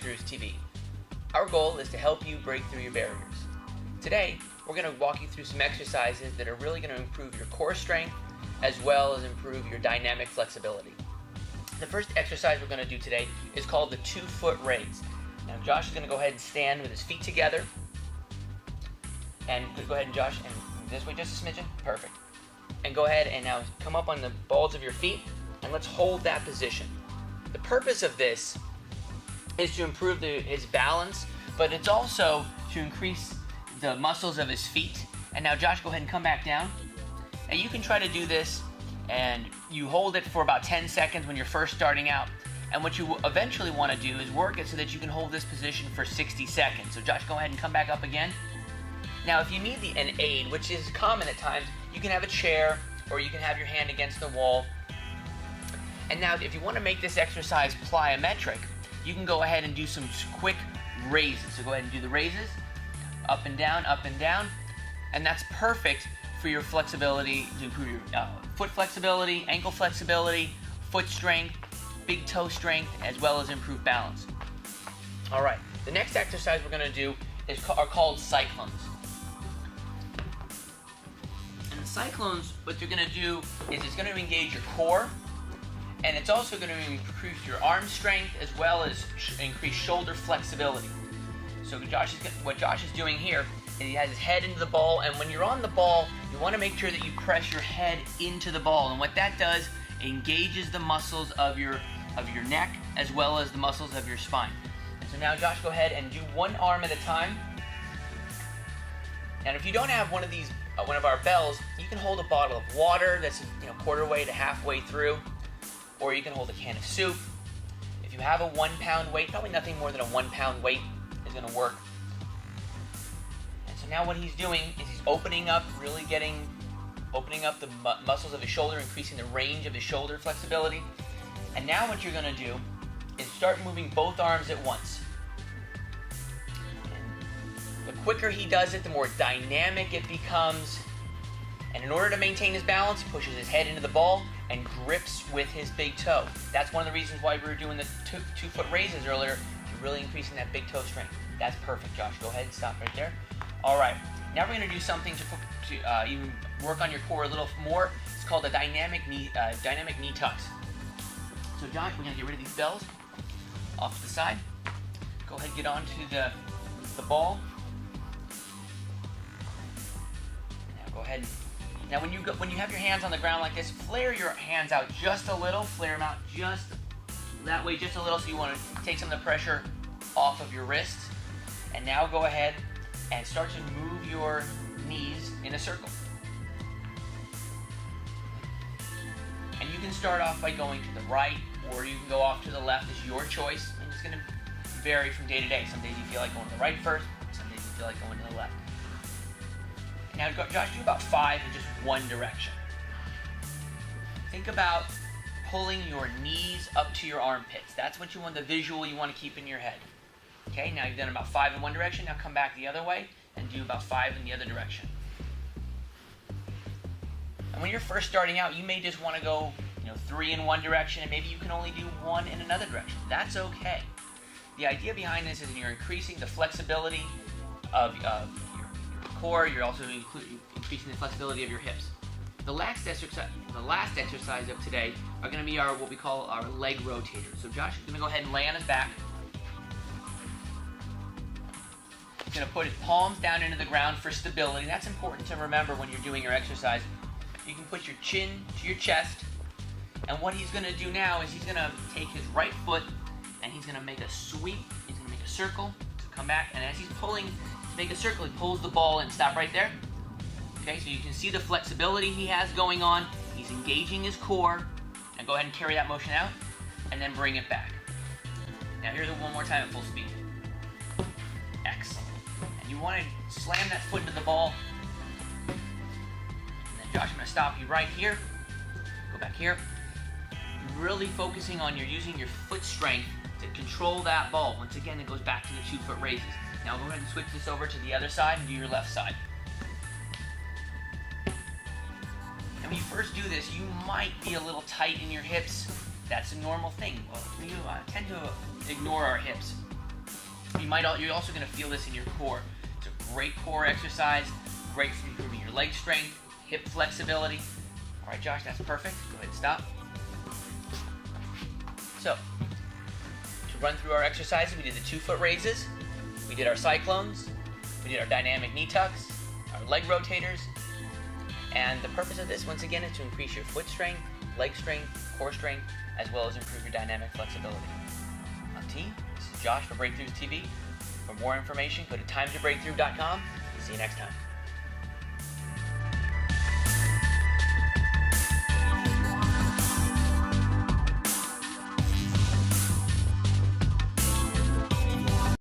Breakthroughs TV. Our goal is to help you break through your barriers. Today, we're going to walk you through some exercises that are really going to improve your core strength as well as improve your dynamic flexibility. The first exercise we're going to do today is called the 2-foot raise. Now Josh is going to go ahead and stand with his feet together. And go ahead and Josh, and this way just a smidgen. Perfect. And go ahead and now come up on the balls of your feet and let's hold that position. The purpose of this is to improve his balance, but it's also to increase the muscles of his feet. And now Josh, go ahead and come back down. And you can try to do this and you hold it for about 10 seconds when you're first starting out. And what you eventually want to do is work it so that you can hold this position for 60 seconds. So Josh, go ahead and come back up again. Now if you need an aid, which is common at times, you can have a chair or you can have your hand against the wall. And now if you want to make this exercise plyometric, you can go ahead and do some quick raises. So go ahead and do the raises, up and down, and that's perfect for your flexibility, to improve your foot flexibility, ankle flexibility, foot strength, big toe strength, as well as improve balance. All right, the next exercise we're going to do are called cyclones. And the cyclones, what they're going to do is it's going to engage your core, and it's also going to increase your arm strength as well as increase shoulder flexibility. So what Josh is doing here is he has his head into the ball, and when you're on the ball, you want to make sure that you press your head into the ball. And what that does, it engages the muscles of your neck as well as the muscles of your spine. And so now Josh, go ahead and do one arm at a time. And if you don't have one of our bells, you can hold a bottle of water that's quarter way to halfway through. Or you can hold a can of soup. If you have a 1 pound weight, probably nothing more than a 1 pound weight is going to work. And so now what he's doing is he's opening up the muscles of his shoulder, increasing the range of his shoulder flexibility. And now what you're going to do is start moving both arms at once. And the quicker he does it, the more dynamic it becomes. And in order to maintain his balance, he pushes his head into the ball and grips with his big toe. That's one of the reasons why we were doing the 2-foot raises earlier, really increasing that big toe strength. That's perfect, Josh. Go ahead and stop right there. All right, now we're going to do something to even work on your core a little more. It's called a dynamic knee tucks. So Josh, we're going to get rid of these bells off to the side. Go ahead and get onto the ball. Now go ahead. Now when you have your hands on the ground like this, flare your hands out just a little. Flare them out just that way, just a little, so you want to take some of the pressure off of your wrists. And now go ahead and start to move your knees in a circle. And you can start off by going to the right, or you can go off to the left. It's your choice. And it's going to vary from day to day. Some days you feel like going to the right first, some days you feel like going to the left. Now, Josh, do about 5 in just one direction. Think about pulling your knees up to your armpits. That's what you want, the visual you want to keep in your head. Okay, now you've done about 5 in one direction. Now come back the other way and do about 5 in the other direction. And when you're first starting out, you may just want to go 3 in one direction, and maybe you can only do 1 in another direction. That's okay. The idea behind this is you're increasing the flexibility of your core. You're also increasing the flexibility of your hips. The last exercise of today are going to be what we call our leg rotators. So Josh is going to go ahead and lay on his back. He's going to put his palms down into the ground for stability. That's important to remember when you're doing your exercise. You can put your chin to your chest. And what he's going to do now is he's going to take his right foot and he's going to make a sweep. He's going to make a circle to come back. And as he's pulling to make a circle, he pulls the ball in. Stop right there. Okay, so you can see the flexibility he has going on. He's engaging his core. And go ahead and carry that motion out and then bring it back. Now here's it one more time at full speed. Excellent. And you want to slam that foot into the ball. And then Josh, I'm going to stop you right here. Go back here. Really focusing on using your foot strength to control that ball. Once again, it goes back to the 2-foot raises. Now go ahead and switch this over to the other side and do your left side. And when you first do this, you might be a little tight in your hips. That's a normal thing. Well, we tend to ignore our hips. You're also going to feel this in your core. It's a great core exercise, great for improving your leg strength, hip flexibility. All right, Josh, that's perfect. Go ahead and stop. So, to run through our exercises, we did the 2-foot raises, we did our cyclones, we did our dynamic knee tucks, our leg rotators, and the purpose of this, once again, is to increase your foot strength, leg strength, core strength, as well as improve your dynamic flexibility. I'm T. This is Josh for Breakthroughs TV. For more information, go to timetobreakthrough.com. See you next time.